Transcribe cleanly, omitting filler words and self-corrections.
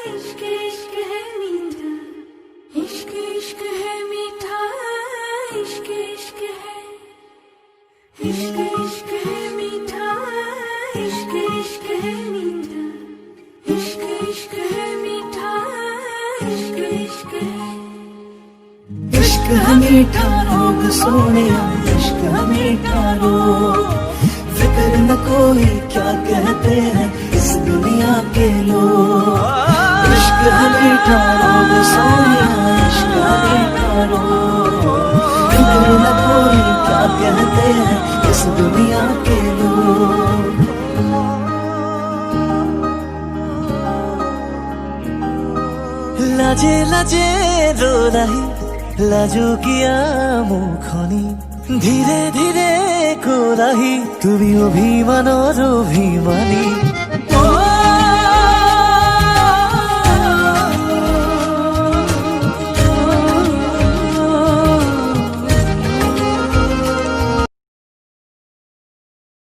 इश्क इश्क है मीठा, इश्क इश्क है मीठा, इश्क इश्क है, इश्क इश्क है मीठा, इश्क इश्क है मीठा, इश्क इश्क है मीठा, इश्क इश्क है। इश्क है मीठा लोग सोने, इश्क है मीठा लोग, फिक्र न कोई क्या कहते हैं इस दुनिया के लोग। इश्क है मीठा लोग सोने, इश्क है मीठा लोग, फिक्र न कोई क्या कहते हैं इस दुनिया के लोग। लाजे लाजे रो रही लाजो किया मुखनी, धीरे धीरे কোরাহি তুমি অভিমান অভিমানী।